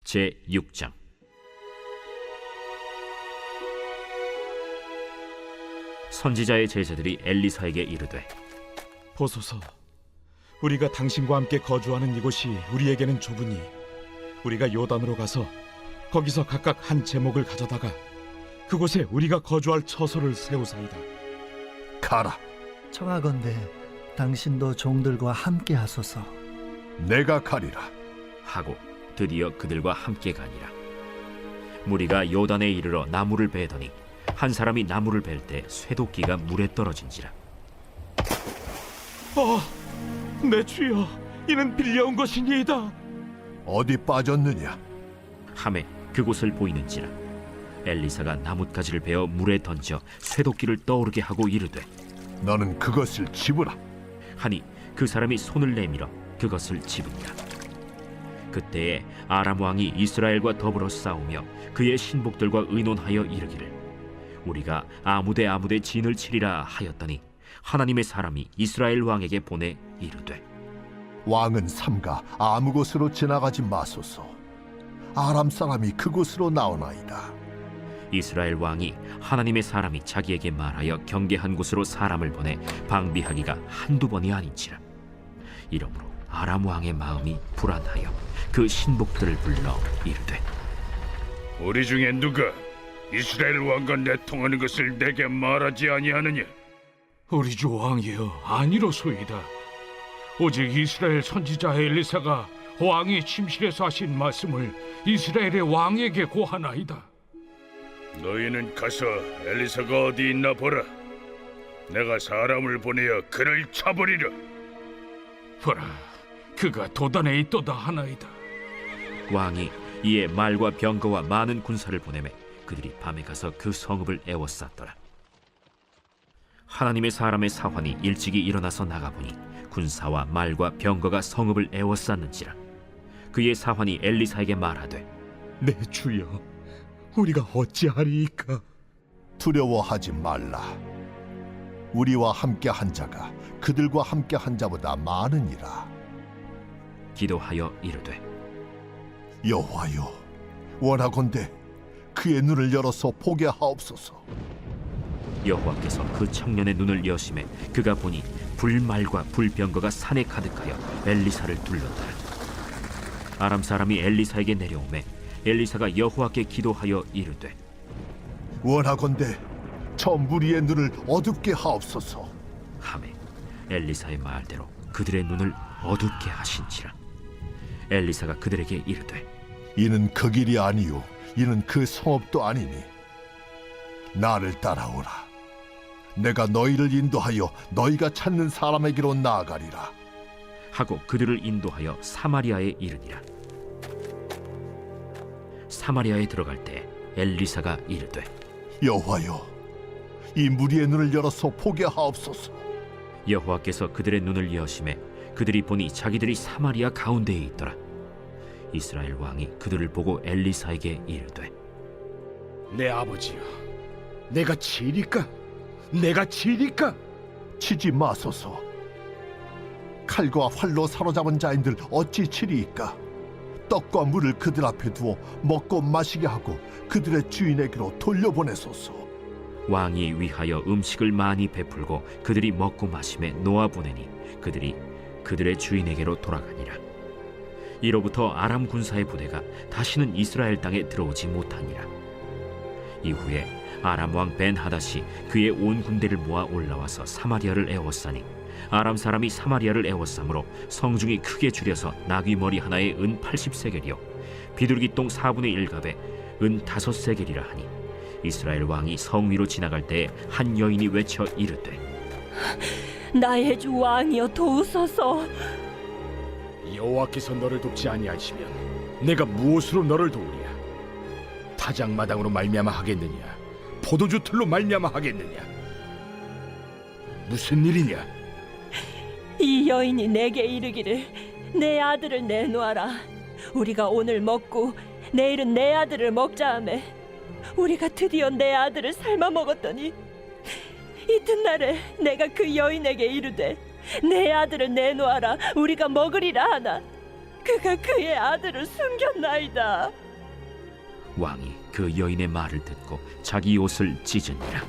제6장. 선지자의 제자들이 엘리사에게 이르되, 보소서, 우리가 당신과 함께 거주하는 이곳이 우리에게는 좁으니 우리가 요단으로 가서 거기서 각각 한 제목을 가져다가 그곳에 우리가 거주할 처소를 세우사이다. 가라. 청하건대 당신도 종들과 함께 하소서. 내가 가리라. 하고 드디어 그들과 함께 가니라. 무리가 요단에 이르러 나무를 베더니 한 사람이 나무를 벨 때 쇠도끼가 물에 떨어진지라. 내 주여, 이는 빌려온 것이니이다. 어디 빠졌느냐? 하매 그곳을 보이는지라. 엘리사가 나뭇가지를 베어 물에 던져 쇠도끼를 떠오르게 하고 이르되, 너는 그것을 집으라. 하니 그 사람이 손을 내밀어 그것을 집으니라. 그때에 아람 왕이 이스라엘과 더불어 싸우며 그의 신복들과 의논하여 이르기를, 우리가 아무데 진을 치리라 하였더니 하나님의 사람이 이스라엘 왕에게 보내 이르되, 왕은 삼가 아무 곳으로 지나가지 마소서. 아람 사람이 그곳으로 나오나이다. 이스라엘 왕이 하나님의 사람이 자기에게 말하여 경계한 곳으로 사람을 보내 방비하기가 한두 번이 아닌지라. 이러므로 아람 왕의 마음이 불안하여 그 신복들을 불러 이르되, 우리 중에 누가 이스라엘 왕과 내통하는 것을 내게 말하지 아니하느냐? 우리 주 왕이여, 아니로소이다. 오직 이스라엘 선지자 엘리사가 왕이 침실에서 하신 말씀을 이스라엘의 왕에게 고하나이다. 너희는 가서 엘리사가 어디 있나 보라. 내가 사람을 보내어 그를 쳐버리려. 보라, 그가 도단에 있도다 하나이다. 왕이 이에 말과 병거와 많은 군사를 보내매 그들이 밤에 가서 그 성읍을 에워쌌더라. 하나님의 사람의 사환이 일찍이 일어나서 나가보니 군사와 말과 병거가 성읍을 에워쌌는지라. 그의 사환이 엘리사에게 말하되, 내 주여, 우리가 어찌하리이까? 두려워하지 말라. 우리와 함께 한 자가 그들과 함께 한 자보다 많으니라. 기도하여 이르되, 여호와여, 원하건대 그의 눈을 열어서 보게 하옵소서. 여호와께서 그 청년의 눈을 여심해 그가 보니 불말과 불병거가 산에 가득하여 엘리사를 둘렀더라. 아람 사람이 엘리사에게 내려오매 엘리사가 여호와께 기도하여 이르되, 원하건대 저 무리의 눈을 어둡게 하옵소서. 하매 엘리사의 말대로 그들의 눈을 어둡게 하신지라. 엘리사가 그들에게 이르되, 이는 그 길이 아니요 이는 그 성읍도 아니니 나를 따라오라. 내가 너희를 인도하여 너희가 찾는 사람에게로 나아가리라. 하고 그들을 인도하여 사마리아에 이르니라. 사마리아에 들어갈 때 엘리사가 이르되, 여호와여, 이 무리의 눈을 열어서 보게 하옵소서. 여호와께서 그들의 눈을 여심해 그들이 보니 자기들이 사마리아 가운데에 있더라. 이스라엘 왕이 그들을 보고 엘리사에게 이르되, 내 아버지여, 내가 치리까? 내가 치리까? 치지 마소서. 칼과 활로 사로잡은 자인들 어찌 치리이까? 떡과 물을 그들 앞에 두어 먹고 마시게 하고 그들의 주인에게로 돌려보내소서. 왕이 위하여 음식을 많이 베풀고 그들이 먹고 마심에 놓아보내니 그들이 그들의 주인에게로 돌아가니라. 이로부터 아람 군사의 부대가 다시는 이스라엘 땅에 들어오지 못하니라. 이후에 아람 왕 벤하닷이 그의 온 군대를 모아 올라와서 사마리아를 에워싸니 아람 사람이 사마리아를 에워싸므로 성중이 크게 줄여서 나귀 머리 하나에 은 80세겔이요 비둘기 똥 4분의 1갑에 은 5세겔이라 하니, 이스라엘 왕이 성 위로 지나갈 때에 한 여인이 외쳐 이르되, 나의 주 왕이여, 도우소서. 여호와께서 너를 돕지 아니하시면 내가 무엇으로 너를 도우랴? 타작마당으로 말미암아 하겠느냐? 포도주 틀로 말미암아 하겠느냐? 무슨 일이냐? 이 여인이 내게 이르기를, 내 아들을 내놓아라. 우리가 오늘 먹고 내일은 내 아들을 먹자 하매 우리가 드디어 내 아들을 삶아 먹었더니 이튿날에 내가 그 여인에게 이르되 내 아들을 내놓아라 우리가 먹으리라 하나 그가 그의 아들을 숨겼나이다. 왕이 그 여인의 말을 듣고 자기 옷을 찢으니라.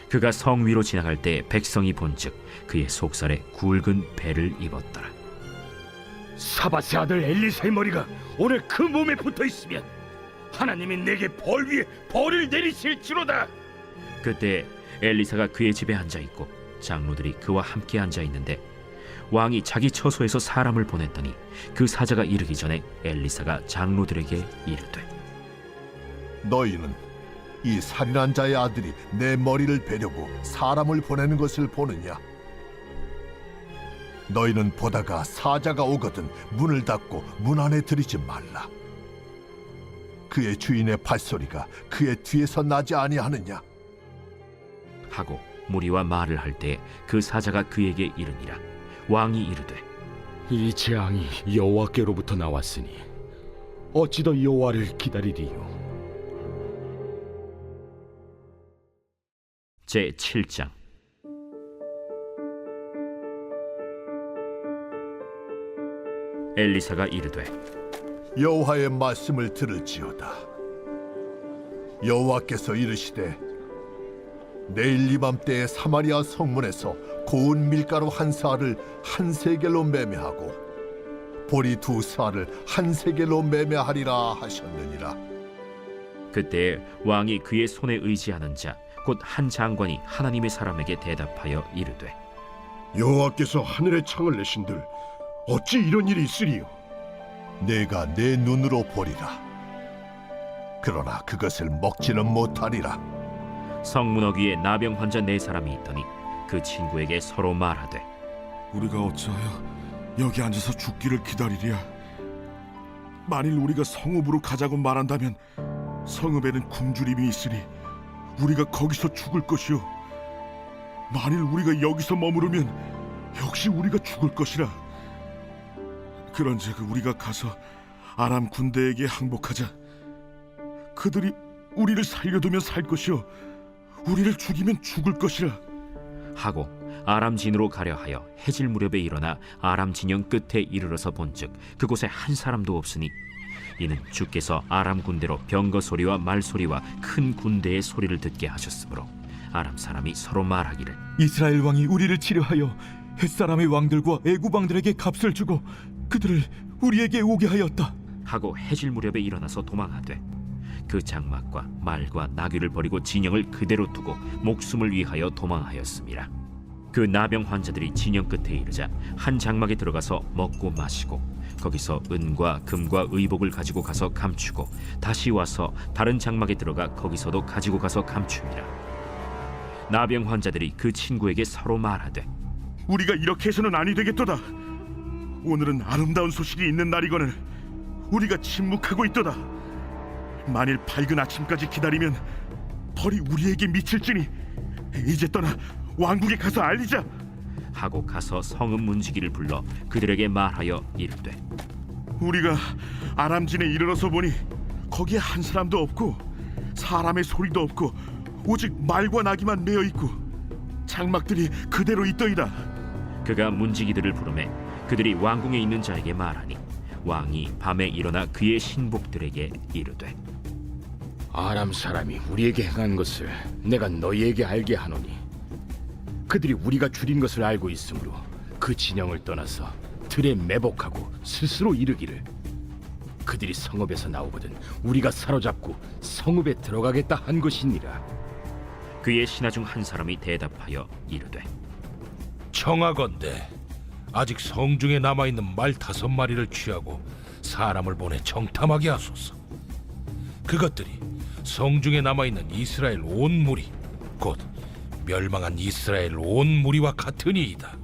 그가 성 위로 지나갈 때 백성이 본즉 그의 속살에 굵은 배를 입었더라. 사밧의 아들 엘리사의 머리가 오늘 그 몸에 붙어 있으면 하나님이 내게 벌 위에 벌을 내리실지로다. 그때 엘리사가 그의 집에 앉아 있고 장로들이 그와 함께 앉아 있는데 왕이 자기 처소에서 사람을 보냈더니 그 사자가 이르기 전에 엘리사가 장로들에게 이르되 너희는 이 살인한 자의 아들이 내 머리를 베려고 사람을 보내는 것을 보느냐? 너희는 보다가 사자가 오거든 문을 닫고 문 안에 들이지 말라. 그의 주인의 발소리가 그의 뒤에서 나지 아니하느냐? 하고 무리와 말을 할 때 그 사자가 그에게 이르니라. 왕이 이르되 이 재앙이 여호와께로부터 나왔으니 어찌 더 여호와를 기다리리요? 제 7장. 엘리사가 이르되 여호와의 말씀을 들을지어다. 여호와께서 이르시되 내일 이맘때에 사마리아 성문에서 고운 밀가루 한 사를 한 세겔로 매매하고 보리 두 사를 한 세겔로 매매하리라 하셨느니라. 그때 왕이 그의 손에 의지하는 자 곧 한 장관이 하나님의 사람에게 대답하여 이르되 여호와께서 하늘의 창을 내신들 어찌 이런 일이 있으리요? 내가 내 눈으로 보리라. 그러나 그것을 먹지는 못하리라. 성문허 위에 나병 환자 4사람이 있더니 그 친구에게 서로 말하되 우리가 어찌하여 여기 앉아서 죽기를 기다리랴? 만일 우리가 성읍으로 가자고 말한다면 성읍에는 굶주림이 있으니 우리가 거기서 죽을 것이요, 만일 우리가 여기서 머무르면 역시 우리가 죽을 것이라. 그런즉 우리가 가서 아람 군대에게 항복하자. 그들이 우리를 살려두면 살 것이요 우리를 죽이면 죽을 것이라. 하고 아람 진으로 가려 하여 해질 무렵에 일어나 아람 진영 끝에 이르러서 본즉 그곳에 한 사람도 없으니 이는 주께서 아람 군대로 병거 소리와 말 소리와 큰 군대의 소리를 듣게 하셨으므로 아람 사람이 서로 말하기를 이스라엘 왕이 우리를 치료하여 햇사람의 왕들과 애굽 왕들에게 값을 주고 그들을 우리에게 오게 하였다 하고 해질 무렵에 일어나서 도망하되 그 장막과 말과 나귀를 버리고 진영을 그대로 두고 목숨을 위하여 도망하였습니다. 그 나병 환자들이 진영 끝에 이르자 한 장막에 들어가서 먹고 마시고 거기서 은과 금과 의복을 가지고 가서 감추고 다시 와서 다른 장막에 들어가 거기서도 가지고 가서 감춥니다. 나병 환자들이 그 친구에게 서로 말하되 우리가 이렇게 해서는 아니 되겠도다. 오늘은 아름다운 소식이 있는 날이거늘 우리가 침묵하고 있도다. 만일 밝은 아침까지 기다리면 벌이 우리에게 미칠지니 이제 떠나 왕국에 가서 알리자. 하고 가서 성읍 문지기를 불러 그들에게 말하여 이르되 우리가 아람진에 이르러서 보니 거기에 한 사람도 없고 사람의 소리도 없고 오직 말과 나귀만 메어 있고 장막들이 그대로 있더이다. 그가 문지기들을 부르매 그들이 왕궁에 있는 자에게 말하니 왕이 밤에 일어나 그의 신복들에게 이르되 아람 사람이 우리에게 행한 것을 내가 너희에게 알게 하노니 그들이 우리가 줄인 것을 알고 있으므로 그 진영을 떠나서 들에 매복하고 스스로 이르기를 그들이 성읍에서 나오거든 우리가 사로잡고 성읍에 들어가겠다 한 것이니라. 그의 신하 중 한 사람이 대답하여 이르되 청하건대 아직 성중에 남아있는 말 5마리를 취하고 사람을 보내 정탐하게 하소서. 그것들이 성중에 남아있는 이스라엘 온 무리 곧 멸망한 이스라엘 온 무리와 같으니이다.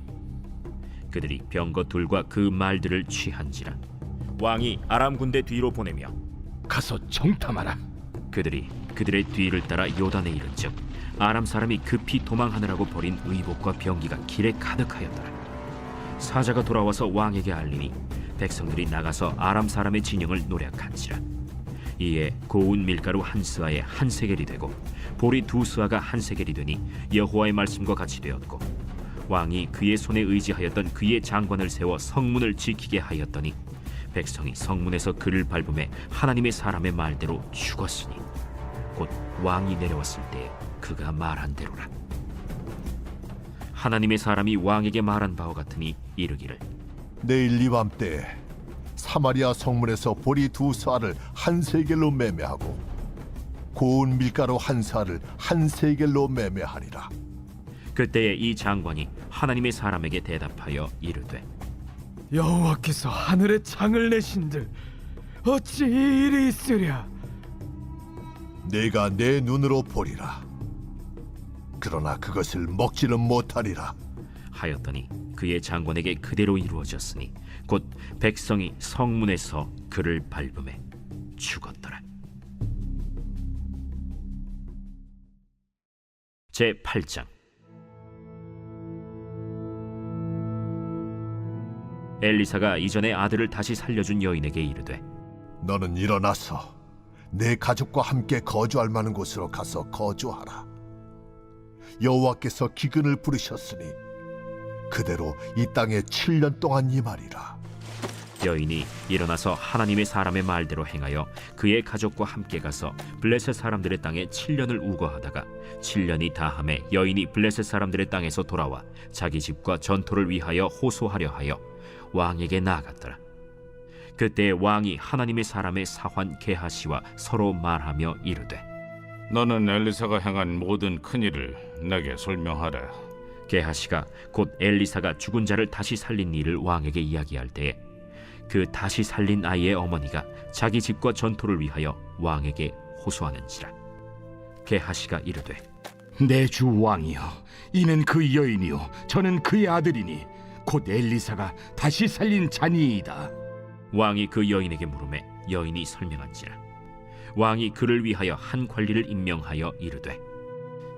그들이 병거 둘과 그 말들을 취한지라 왕이 아람 군대 뒤로 보내며 가서 정탐하라. 그들이 그들의 뒤를 따라 요단에 이른즉 아람 사람이 급히 도망하느라고 버린 의복과 병기가 길에 가득하였더라. 사자가 돌아와서 왕에게 알리니 백성들이 나가서 아람 사람의 진영을 노략한지라. 이에 고운 밀가루 한 스아에 한 세겔이 되고 보리 2스아가 한 세겔이 되니 여호와의 말씀과 같이 되었고 왕이 그의 손에 의지하였던 그의 장관을 세워 성문을 지키게 하였더니 백성이 성문에서 그를 밟음에 하나님의 사람의 말대로 죽었으니 곧 왕이 내려왔을 때 그가 말한 대로라. 하나님의 사람이 왕에게 말한 바와 같으니 이르기를 내일 이밤 때 사마리아 성문에서 보리 2사를 한 세겔로 매매하고 고운 밀가루 1사를 한 세겔로 매매하리라. 그때에 이 장관이 하나님의 사람에게 대답하여 이르되 여호와께서 하늘에 창을 내신들 어찌 이 일이 있으랴? 내가 내 눈으로 보리라. 그러나 그것을 먹지는 못하리라. 하였더니 그의 장관에게 그대로 이루어졌으니 곧 백성이 성문에서 그를 밟음에 죽었더라. 제8장. 엘리사가 이전에 아들을 다시 살려준 여인에게 이르되 너는 일어나서 내 가족과 함께 거주할 만한 곳으로 가서 거주하라. 여호와께서 기근을 부르셨으니 그대로 이 땅에 7년 동안 임하리라. 여인이 일어나서 하나님의 사람의 말대로 행하여 그의 가족과 함께 가서 블레셋 사람들의 땅에 7년을 우거하다가 7년이 다함에 여인이 블레셋 사람들의 땅에서 돌아와 자기 집과 전토를 위하여 호소하려 하여 왕에게 나아갔더라. 그때 왕이 하나님의 사람의 사환 게하시와 서로 말하며 이르되 너는 엘리사가 행한 모든 큰일을 내게 설명하라. 게하시가 곧 엘리사가 죽은 자를 다시 살린 일을 왕에게 이야기할 때에 그 다시 살린 아이의 어머니가 자기 집과 전토를 위하여 왕에게 호소하는지라. 게하시가 이르되 내 주 왕이여, 이는 그 여인이요 저는 그의 아들이니 곧 엘리사가 다시 살린 자니이다. 왕이 그 여인에게 물으매 여인이 설명한지라. 왕이 그를 위하여 한 관리를 임명하여 이르되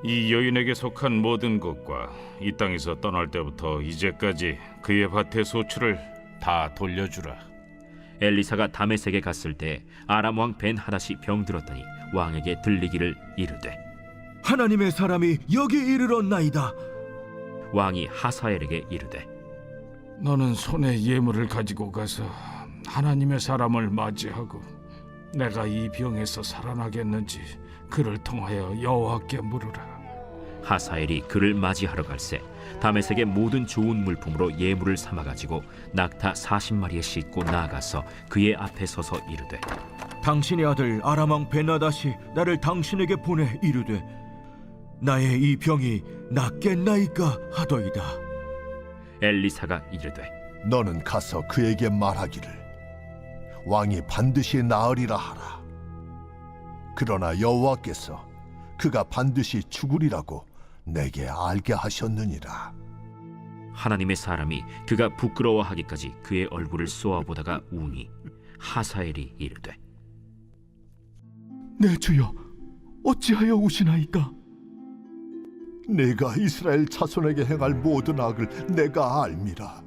이 여인에게 속한 모든 것과 이 땅에서 떠날 때부터 이제까지 그의 밭의 소출을 다 돌려주라. 엘리사가 다메섹에 갔을 때 아람 왕 벤하닷이 병들었더니 왕에게 들리기를 이르되 하나님의 사람이 여기 이르렀나이다. 왕이 하사엘에게 이르되 너는 손에 예물을 가지고 가서 하나님의 사람을 맞이하고 내가 이 병에서 살아나겠는지 그를 통하여 여호와께 물으라. 하사엘이 그를 맞이하러 갈새 다메섹의 모든 좋은 물품으로 예물을 삼아가지고 낙타 40마리에 싣고 나아가서 그의 앞에 서서 이르되 당신의 아들 아람 왕 벤하닷이 나를 당신에게 보내 이르되 나의 이 병이 낫겠나이까 하더이다. 엘리사가 이르되 너는 가서 그에게 말하기를 왕이 반드시 나으리라 하라. 그러나 여호와께서 그가 반드시 죽으리라고 내게 알게 하셨느니라. 하나님의 사람이 그가 부끄러워하기까지 그의 얼굴을 쏘아보다가 우니 하사엘이 이르되 내 주여, 어찌하여 우시나이까? 내가 이스라엘 자손에게 행할 모든 악을 내가 알미라.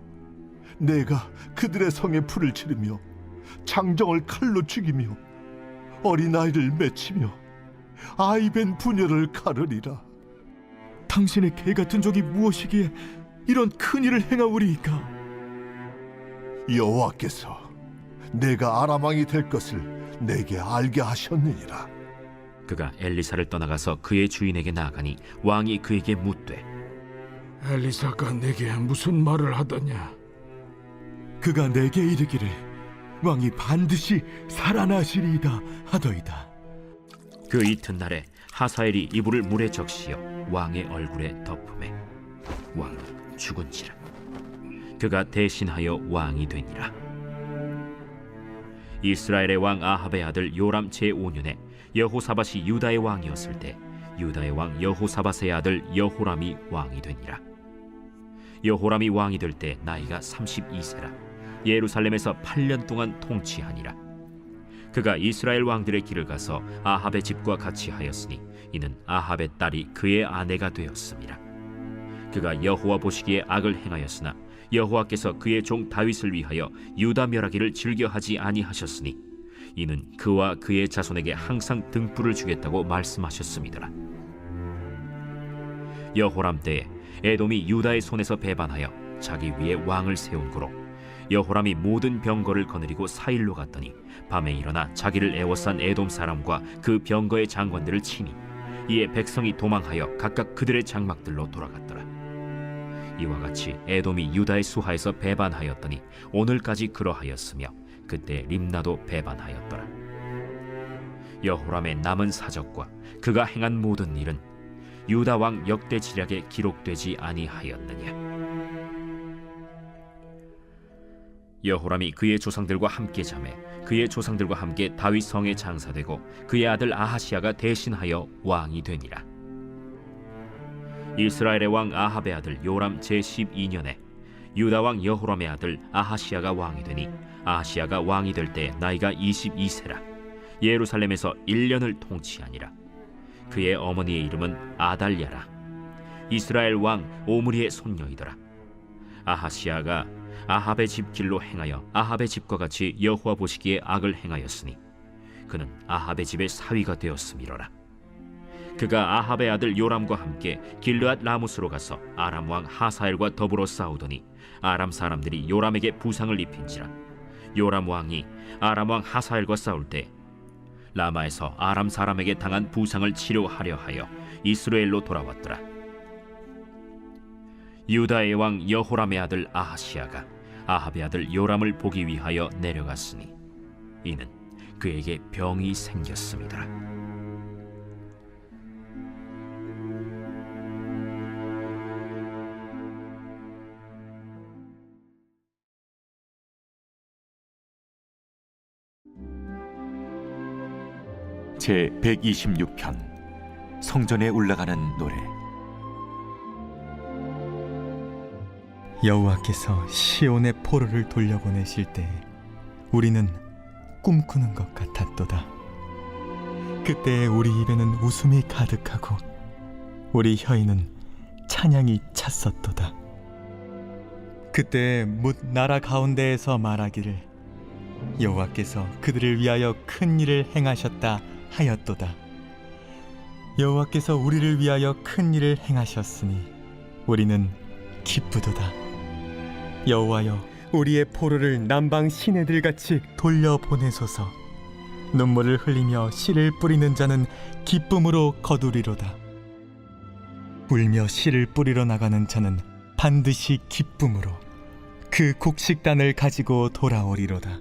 내가 그들의 성에 불을 지르며 장정을 칼로 죽이며 어린아이를 맺히며 아이벤 부녀를 가르리라. 당신의 개 같은 적이 무엇이기에 이런 큰 일을 행하오리이까? 여호와께서 내가 아람 왕이 될 것을 내게 알게 하셨느니라. 그가 엘리사를 떠나가서 그의 주인에게 나아가니 왕이 그에게 묻되 엘리사가 내게 무슨 말을 하더냐? 그가 내게 이르기를 왕이 반드시 살아나시리이다 하더이다. 그 이튿날에 하사엘이 이불을 물에 적시어 왕의 얼굴에 덮음에 왕이 죽은지라. 그가 대신하여 왕이 되니라. 이스라엘의 왕 아합의 아들 요람 제5년에 여호사밧이 유다의 왕이었을 때 유다의 왕 여호사밧의 아들 여호람이 왕이 되니라. 여호람이 왕이 될 때 나이가 32세라 예루살렘에서 8년 동안 통치하니라. 그가 이스라엘 왕들의 길을 가서 아합의 집과 같이 하였으니 이는 아합의 딸이 그의 아내가 되었습니다. 그가 여호와 보시기에 악을 행하였으나 여호와께서 그의 종 다윗을 위하여 유다 멸하기를 즐겨하지 아니하셨으니 이는 그와 그의 자손에게 항상 등불을 주겠다고 말씀하셨음이더라. 여호람 때에 에돔이 유다의 손에서 배반하여 자기 위에 왕을 세운 고로 여호람이 모든 병거를 거느리고 사일로 갔더니 밤에 일어나 자기를 애워싼 에돔 사람과 그 병거의 장관들을 치니 이에 백성이 도망하여 각각 그들의 장막들로 돌아갔더라. 이와 같이 에돔이 유다의 수하에서 배반하였더니 오늘까지 그러하였으며 그때 림나도 배반하였더라. 여호람의 남은 사적과 그가 행한 모든 일은 유다 왕 역대지략에 기록되지 아니하였느냐. 여호람이 그의 조상들과 함께 자매 그의 조상들과 함께 다윗 성에 장사되고 그의 아들 아하시아가 대신하여 왕이 되니라. 이스라엘의 왕 아합의 아들 요람 제12년에 유다 왕 여호람의 아들 아하시아가 왕이 되니 아하시아가 왕이 될 때 나이가 22세라. 예루살렘에서 1년을 통치하니라. 그의 어머니의 이름은 아달랴라. 이스라엘 왕 오므리의 손녀이더라. 아하시아가 아합의 집 길로 행하여 아합의 집과 같이 여호와 보시기에 악을 행하였으니 그는 아합의 집의 사위가 되었음이로라. 그가 아합의 아들 요람과 함께 길르앗 라무스로 가서 아람 왕 하사엘과 더불어 싸우더니 아람 사람들이 요람에게 부상을 입힌지라. 요람 왕이 아람 왕 하사엘과 싸울 때 라마에서 아람 사람에게 당한 부상을 치료하려 하여 이스라엘로 돌아왔더라. 유다의 왕 여호람의 아들 아하시아가 아합의 아들 요람을 보기 위하여 내려갔으니 이는 그에게 병이 생겼음이더라. 제 126편 성전에 올라가는 노래. 여호와께서 시온의 포로를 돌려보내실 때 우리는 꿈꾸는 것 같았도다. 그때 우리 입에는 웃음이 가득하고 우리 혀에는 찬양이 찼었도다. 그때 뭇 나라 가운데에서 말하기를 여호와께서 그들을 위하여 큰 일을 행하셨다 하였도다. 여호와께서 우리를 위하여 큰 일을 행하셨으니 우리는 기쁘도다. 여호와여, 우리의 포로를 남방 시내들같이 돌려보내소서. 눈물을 흘리며 씨를 뿌리는 자는 기쁨으로 거두리로다. 울며 씨를 뿌리러 나가는 자는 반드시 기쁨으로 그 곡식단을 가지고 돌아오리로다.